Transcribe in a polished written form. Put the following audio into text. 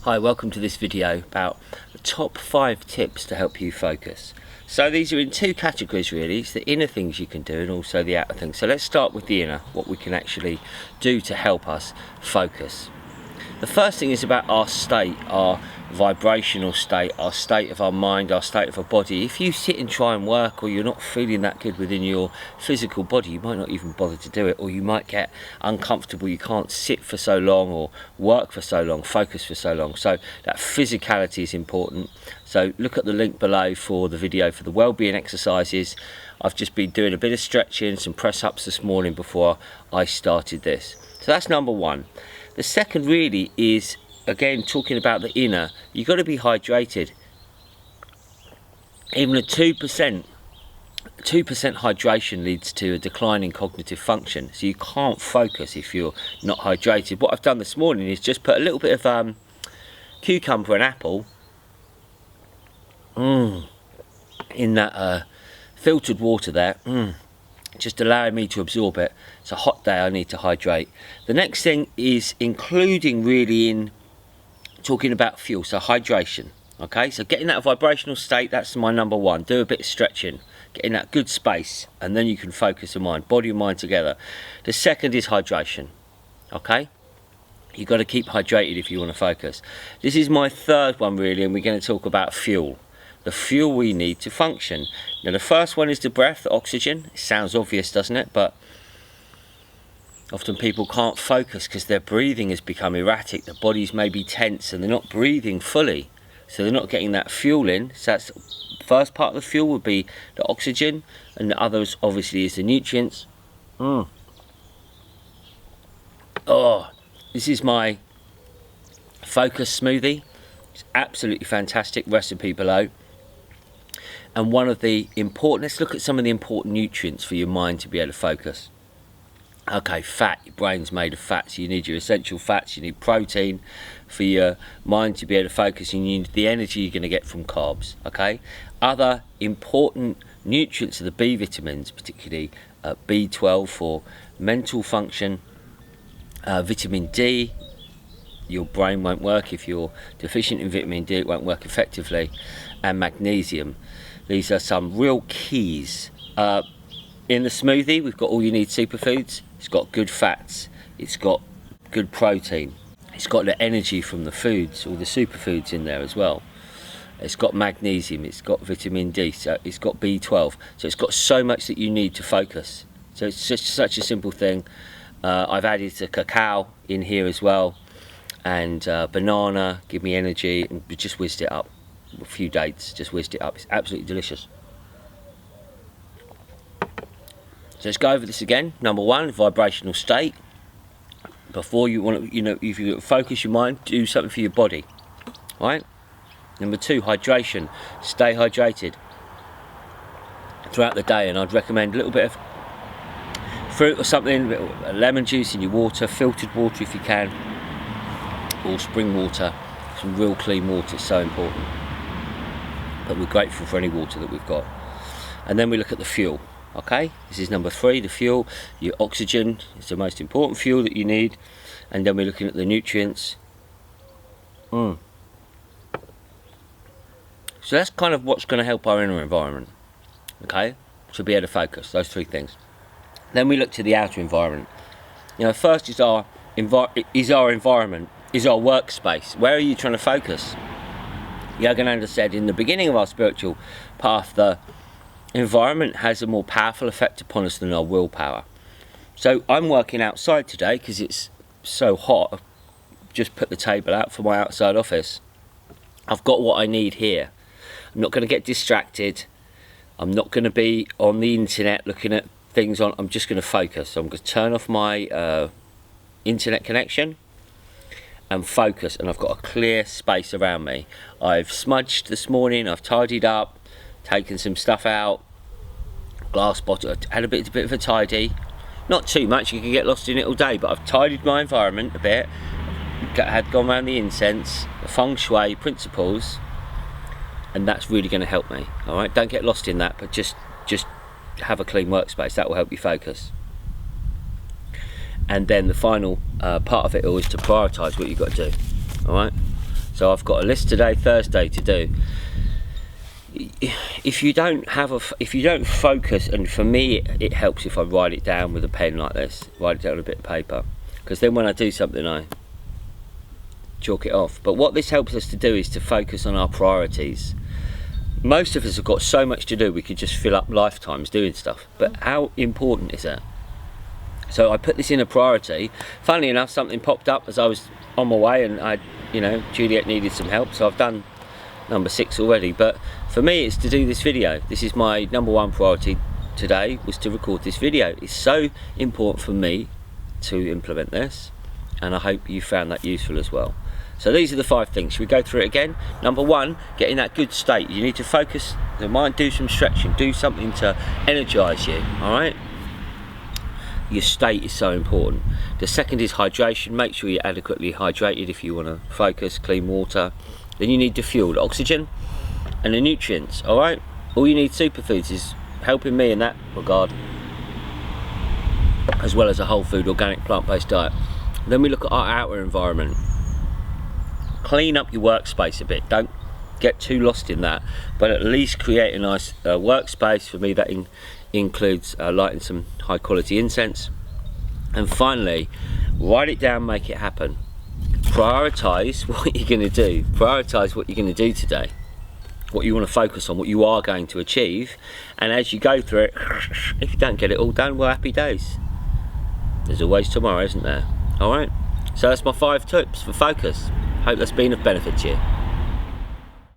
Hi, welcome to this video about the top 5 tips to help you focus. So these are in 2 categories really. It's the inner things you can do and also the outer things. So let's start with the inner, what we can actually do to help us focus. The first thing is about our state, our vibrational state, our state of our mind, our state of our body. If you sit and try and work, or you're not feeling that good within your physical body, you might not even bother to do it, or you might get uncomfortable. You can't sit for so long or work for so long, focus for so long. So that physicality is important. So look at the link below for the video for the well-being exercises. I've just been doing a bit of stretching, some press-ups this morning before I started this. So that's number 1. The second really is, again, talking about the inner. You've got to be hydrated. Even a 2% hydration leads to a decline in cognitive function. So you can't focus if you're not hydrated. What I've done this morning is just put a little bit of cucumber and apple in that filtered water there. Just allowing me to absorb it. It's a hot day, I need to hydrate. The next thing is including really in talking about fuel, so hydration. Okay, so getting that vibrational state, that's my number 1. Do a bit of stretching, getting that good space, and then you can focus your mind, body and mind together. The second is hydration. Okay, you've got to keep hydrated if you want to focus. This is my third one really, and we're going to talk about fuel. The fuel we need to function. Now the first one is the breath, the oxygen. It sounds obvious, doesn't it? But often people can't focus because their breathing has become erratic. Their bodies may be tense and they're not breathing fully. So they're not getting that fuel in. So that's the first part of the fuel would be the oxygen, and the others obviously is the nutrients. Oh, this is my focus smoothie. It's absolutely fantastic. Recipe below. And one of the important, let's look at some of the important nutrients for your mind to be able to focus. Okay, fat, your brain's made of fat, so you need your essential fats, you need protein for your mind to be able to focus, and you need the energy you're going to get from carbs, okay? Other important nutrients are the B vitamins, particularly B12 for mental function, vitamin D. Your brain won't work if you're deficient in vitamin D, it won't work effectively, and magnesium. These are some real keys. In the smoothie, we've got all you need superfoods. It's got good fats, it's got good protein, it's got the energy from the foods, all the superfoods in there as well. It's got magnesium, it's got vitamin D, so it's got B12. So it's got so much that you need to focus. So it's just such a simple thing. I've added the cacao in here as well, and banana, give me energy, and just whizzed it up. A few dates, just whizzed it up. It's absolutely delicious. So let's go over this again. Number 1, vibrational state. Before you want to, if you focus your mind, do something for your body. Right? Number 2, hydration. Stay hydrated throughout the day, and I'd recommend a little bit of fruit or something, lemon juice in your water, filtered water if you can, or spring water. Some real clean water is so important. But we're grateful for any water that we've got. And then we look at the fuel. Okay, this is number 3, the fuel. Your oxygen is the most important fuel that you need. And then we're looking at the nutrients. So that's kind of what's going to help our inner environment. Okay, to be able to focus, those 3 things. Then we look to the outer environment. First is our environment, is our workspace. Where are you trying to focus? Yogananda said in the beginning of our spiritual path, the environment has a more powerful effect upon us than our willpower. So I'm working outside today because it's so hot. I've just put the table out for my outside office. I've got what I need here. I'm not going to get distracted. I'm not going to be on the internet looking at things on. I'm just going to focus. So I'm going to turn off my internet connection and focus, and I've got a clear space around me. I've smudged this morning, I've tidied up, taken some stuff out, glass bottle, had a bit of a tidy. Not too much, you can get lost in it all day, but I've tidied my environment a bit, had gone around the incense, the feng shui principles, and that's really going to help me. Alright, don't get lost in that, but just have a clean workspace, that will help you focus. And then the final part of it all is to prioritise what you've got to do. Alright, So I've got a list today, Thursday, to do. If you don't focus, and for me it helps if I write it down with a pen like this, write it down on a bit of paper, because then when I do something I chalk it off. But what this helps us to do is to focus on our priorities. Most of us have got so much to do, we could just fill up lifetimes doing stuff, but how important is that? So I put this in a priority. Funnily enough, something popped up as I was on my way, and Juliet needed some help, so I've done number 6 already. But for me, it's to do this video. This is my number 1 priority today, was to record this video. It's so important for me to implement this, and I hope you found that useful as well. So these are the 5 things. Should we go through it again? Number 1, get in that good state. You need to focus the mind, do some stretching, do something to energize you, all right? Your state is so important. The second is hydration. Make sure you're adequately hydrated if you want to focus, clean water. Then you need the fuel, the oxygen and the nutrients, all right? All you need, Superfoods, is helping me in that regard, as well as a whole food, organic, plant-based diet. Then we look at our outer environment. Clean up your workspace a bit. Don't get too lost in that, but at least create a nice workspace. For me, that includes lighting some high quality incense. And finally, write it down, make it happen. Prioritize what you're going to do. Prioritize what you're going to do today, what you want to focus on, what you are going to achieve. And as you go through it, if you don't get it all done, well, happy days. There's always tomorrow, isn't there? All right, so that's my 5 tips for focus. Hope that's been of benefit to you.